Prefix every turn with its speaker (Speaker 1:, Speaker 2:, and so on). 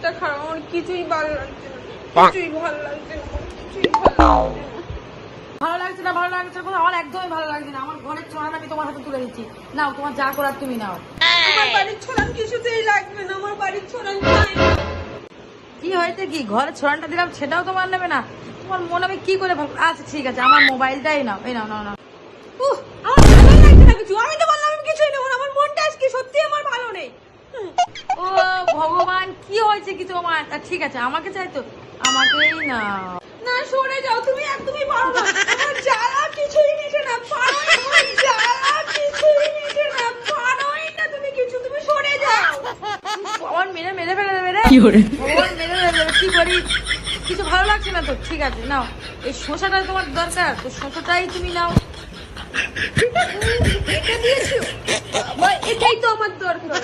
Speaker 1: মনটা খারাপ, আমার কিছুই ভালো লাগছে না, কিছুই ভালো লাগছে না, কিছুই ভালো লাগছে না।
Speaker 2: ভালো লাগছে না আমার একদমই ভালো লাগছে না। আমার ঘরের ছোঁড়াটা আমি তোমার হাতে তুলে দিচ্ছি, নাও তোমার যা করার তুমি নাও।
Speaker 1: আমার বাড়ির ছোড়ান কিছুতেই লাগবে না, আমার বাড়ির ছোড়ান চাই না।
Speaker 2: কি হয়েছে কি, ঘরের ছোঁড়াটা দিলাম সেটাও তোমার নেবে না? তোমার মন আমি কি করে আচ্ছা ঠিক আছে, আমার মোবাইলটাই নাও, এই নাও নাও নাও।
Speaker 1: আমার ভালোই লাগছে না কিছু, আমি তো বললাম আমি কিছুই নেবো না, আমার মনটা আজকে সত্যি আমার ভালো নেই।
Speaker 2: ও ভগবান, কি হয়েছে কি তোমার? ঠিক আছে আমাকে চাই তো, আমাকেই নাও।
Speaker 1: না সরে যাও, তুমি একদমই পারো না, আমার জ্বালা কিছুই নিচে না, পারোই না, আমার জ্বালা কিছুই নিচে না, পারোই না তুমি কিছু, তুমি সরে যাও।
Speaker 2: ভগবান মেরে মেরে ফেলে দেবে রে, ভগবান মেরে ফেলে দেবে, কি করি? কিছু ভালো লাগছে না তো, ঠিক আছে নাও, এই শসাটা তোমার দরকার তো শসাটাই তুমি নাও।
Speaker 1: এটা দিয়েছো? এটাই তো আমার দরকার।